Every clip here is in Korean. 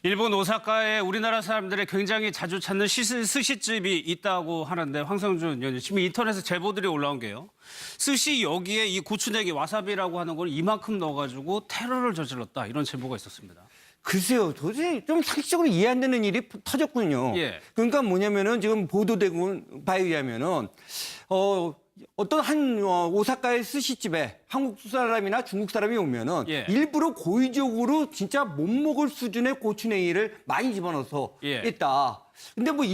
일본 오사카에 우리나라 사람들이 굉장히 자주 찾는 스시집이 있다고 하는데 황성준 의원님 지금 인터넷에 제보들이 올라온 게요. 스시 여기에 이 고추냉이 와사비라고 하는 걸 이만큼 넣어가지고 테러를 저질렀다 이런 제보가 있었습니다. 글쎄요, 도저히 좀 상식적으로 이해 안 되는 일이 터졌군요. 예. 그러니까 뭐냐면은 지금 보도되고 바에 의하면은 어떤 한 오사카의 스시집에 한국 사람이나 중국 사람이 오면은 예. 일부러 고의적으로 진짜 못 먹을 수준의 고추냉이를 많이 집어넣어서 예. 했다. 근데 뭐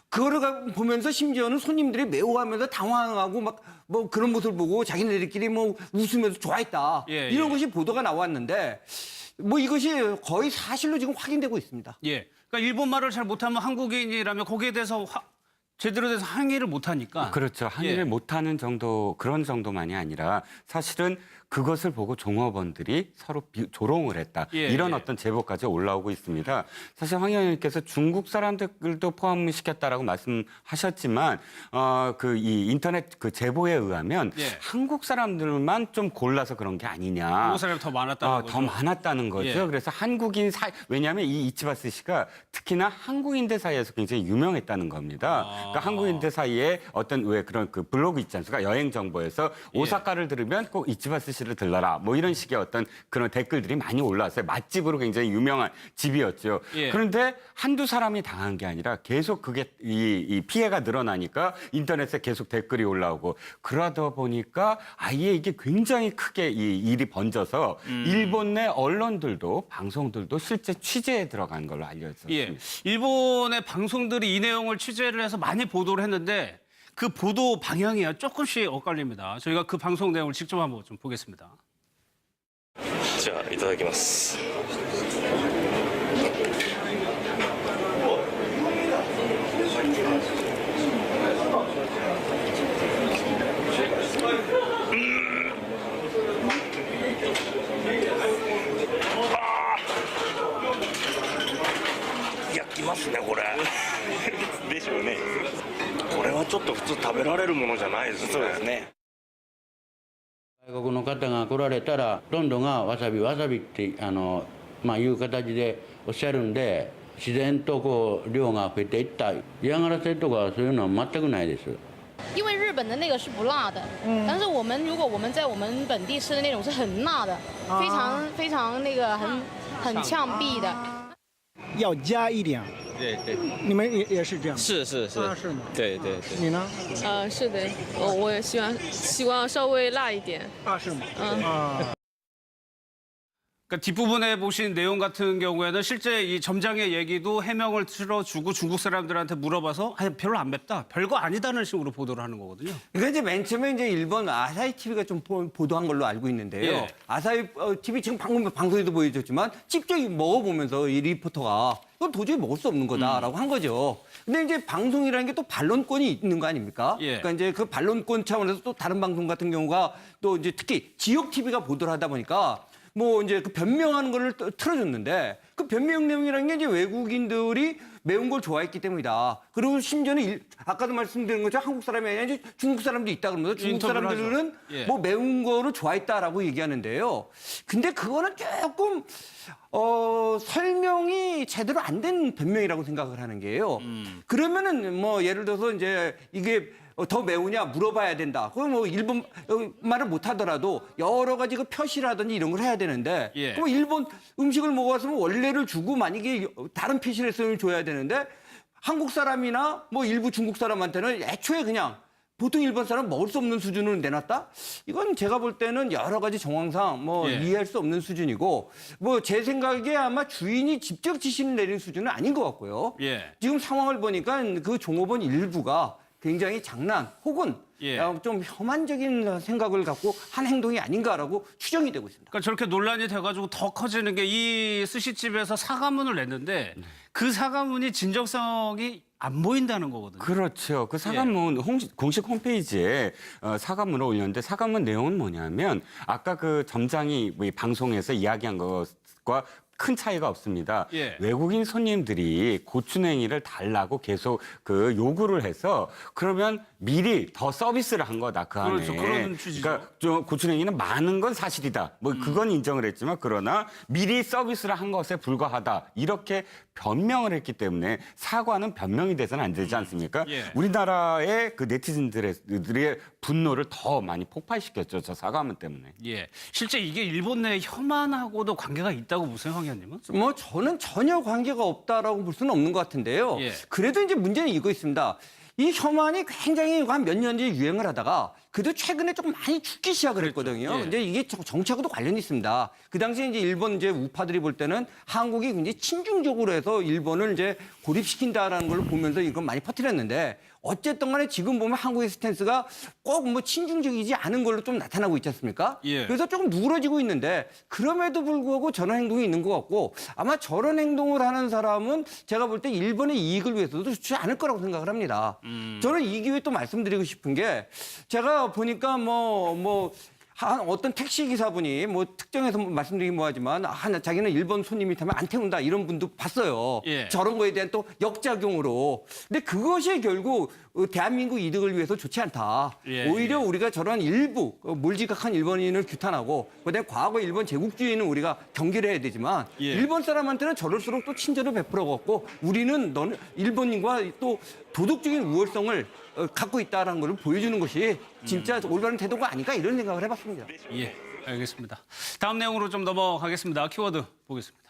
그거를 보면서 심지어는 손님들이 매워하면서 당황하고 막 뭐 그런 모습을 보고 자기네들끼리 뭐 웃으면서 좋아했다. 예, 이런 예. 것이 보도가 나왔는데 뭐 이것이 거의 사실로 지금 확인되고 있습니다. 예. 그러니까 일본말을 잘 못하면 한국인이라면 거기에 대해서 제대로 돼서 항의를 못하니까. 그렇죠. 항의를 예. 못하는 정도, 그런 정도만이 아니라 사실은 그것을 보고 종업원들이 서로 조롱을 했다. 예, 이런 예. 어떤 제보까지 올라오고 있습니다. 사실 황 의원님께서 중국 사람들도 포함시켰다라고 말씀하셨지만 이 인터넷 그 제보에 의하면 예. 한국 사람들만 좀 골라서 그런 게 아니냐. 한국 사람이 더 많았다는 거죠. 더 많았다는 거죠. 예. 그래서 왜냐하면 이 이치바스 씨가 특히나 한국인들 사이에서 굉장히 유명했다는 겁니다. 그러니까 한국인들 사이에 어떤 왜 그런 그 블로그 있지 않습니까? 여행 정보에서 오사카를 들으면 꼭 이치바스 씨를 들러라. 뭐 이런 식의 어떤 그런 댓글들이 많이 올라왔어요. 맛집으로 굉장히 유명한 집이었죠. 예. 그런데 한두 사람이 당한 게 아니라 계속 그게 이 피해가 늘어나니까 인터넷에 계속 댓글이 올라오고 그러다 보니까 아예 이게 굉장히 크게 이 일이 번져서 일본 내 언론들도 방송들도 실제 취재에 들어간 걸로 알려졌습니다. 예. 일본의 방송들이 이 내용을 취재를 해서 많이 보도를 했는데 그 보도 방향이 조금씩 엇갈립니다. 저희가 그 방송 내용을 직접 한번 좀 보겠습니다. じゃあいただきます。焼きますねこれ。でしょうね。これはちょっと普通食べられるものじゃないですね。そうですね。 外国の方が来られたら、どんどんがわさびわさびっていう形でおっしゃるんで、自然とこう量が増えていった。嫌がらせとかそういうのは全くないです。因为日本的那个是不辣的，但是如果我们在我们本地吃的那种是很辣的，非常那个很呛鼻的。要加一点。对对，你们也是这样？是是是。是吗？对对对。你呢？是的，我也希望稍微辣一点。是吗？그러니까 뒷부분에 보신 내용 같은 경우에는 실제 이 점장의 얘기도 해명을 틀어주고 중국 사람들한테 물어봐서 별로 안 맵다, 별거 아니다는 식으로 보도를 하는 거거든요. 그러니까 이제 맨 처음에 이제 일본 아사히 TV가 좀 보도한 걸로 알고 있는데요. 예. 아사히 TV 지금 방금 방송에도 보여줬지만 직접 먹어보면서 이 리포터가 이건 도저히 먹을 수 없는 거다라고 한 거죠. 근데 이제 방송이라는 게 또 반론권이 있는 거 아닙니까? 예. 그러니까 이제 그 반론권 차원에서 또 다른 방송 같은 경우가 또 이제 특히 지역 TV가 보도를 하다 보니까 뭐 이제 그 변명하는 거를 틀어줬는데 그 변명 내용이라는 게 이제 외국인들이 매운 걸 좋아했기 때문이다. 그리고 심지어는 아까도 말씀드린 것처럼 한국 사람이 아니라 이제 중국 사람도 있다 그러면서 중국 사람들은 예. 뭐 매운 거를 좋아했다라고 얘기하는데요. 근데 그거는 조금 설명이 제대로 안 된 변명이라고 생각을 하는 게요. 그러면은 뭐 예를 들어서 이제 이게 더 매우냐 물어봐야 된다. 그럼 뭐 일본 말을 못 하더라도 여러 가지 그 표시라든지 이런 걸 해야 되는데 예. 그럼 일본 음식을 먹어봤으면 원래를 주고 만약에 다른 표시를 했으면 줘야 되는데 한국 사람이나 뭐 일부 중국 사람한테는 애초에 그냥 보통 일본 사람 먹을 수 없는 수준으로 내놨다? 이건 제가 볼 때는 여러 가지 정황상 뭐 예. 이해할 수 없는 수준이고 뭐 제 생각에 아마 주인이 직접 지시를 내린 수준은 아닌 것 같고요. 예. 지금 상황을 보니까 그 종업원 일부가 굉장히 장난 혹은 예. 좀 혐한적인 생각을 갖고 한 행동이 아닌가라고 추정이 되고 있습니다. 그러니까 저렇게 논란이 돼가지고 더 커지는 게 이 스시집에서 사과문을 냈는데 그 사과문이 진정성이 안 보인다는 거거든요. 그렇죠. 그 사과문 공식 홈페이지에 사과문을 올렸는데 사과문 내용은 뭐냐면 아까 그 점장이 방송에서 이야기한 것과 큰 차이가 없습니다. 예. 외국인 손님들이 고추냉이를 달라고 계속 그 요구를 해서 그러면 미리 더 서비스를 한 거다 그 안에. 그렇죠. 그런 취지죠. 그러니까 좀 고추냉이는 많은 건 사실이다. 뭐 그건 인정을 했지만 그러나 미리 서비스를 한 것에 불과하다. 이렇게 변명을 했기 때문에 사과는 변명이 돼서는 안 되지 않습니까? 예. 우리나라의 그 네티즌들의 분노를 더 많이 폭발시켰죠. 저 사과문 때문에. 예. 실제 이게 일본 내 혐한하고도 관계가 있다고 보세요, 황 의원님은? 뭐 저는 전혀 관계가 없다라고 볼 수는 없는 것 같은데요. 예. 그래도 이제 문제는 이거 있습니다. 이 혐한이 굉장히 한 몇 년 뒤에 유행을 하다가 그래도 최근에 조금 많이 죽기 시작을 했거든요. 예. 근데 이게 정치하고도 관련이 있습니다. 그 당시에 이제 일본 이제 우파들이 볼 때는 한국이 굉장히 친중적으로 해서 일본을 이제 고립시킨다라는 걸 보면서 이건 많이 퍼뜨렸는데 어쨌든 간에 지금 보면 한국의 스탠스가 꼭 뭐 친중적이지 않은 걸로 좀 나타나고 있지 않습니까? 예. 그래서 조금 누그러지고 있는데 그럼에도 불구하고 저런 행동이 있는 것 같고 아마 저런 행동을 하는 사람은 제가 볼 때 일본의 이익을 위해서도 좋지 않을 거라고 생각을 합니다. 저는 이 기회에 또 말씀드리고 싶은 게 제가 보니까 한 어떤 택시 기사분이 뭐 특정해서 말씀드리긴 뭐하지만 자기는 일본 손님이 타면 안 태운다 이런 분도 봤어요. 예. 저런 거에 대한 또 역작용으로. 근데 그것이 결국 대한민국 이득을 위해서 좋지 않다. 예, 오히려 우리가 저런 일부 몰지각한 일본인을 규탄하고 그다음에 과거 일본 제국주의는 우리가 경계를 해야 되지만 예. 일본 사람한테는 저럴수록 또 친절을 베풀어갖고 우리는 너는 일본인과 또 도덕적인 우월성을 갖고 있다는 걸 보여주는 것이 진짜 올바른 태도가 아닐까 이런 생각을 해봤습니다. 예. 알겠습니다. 다음 내용으로 좀 넘어가겠습니다. 키워드 보겠습니다.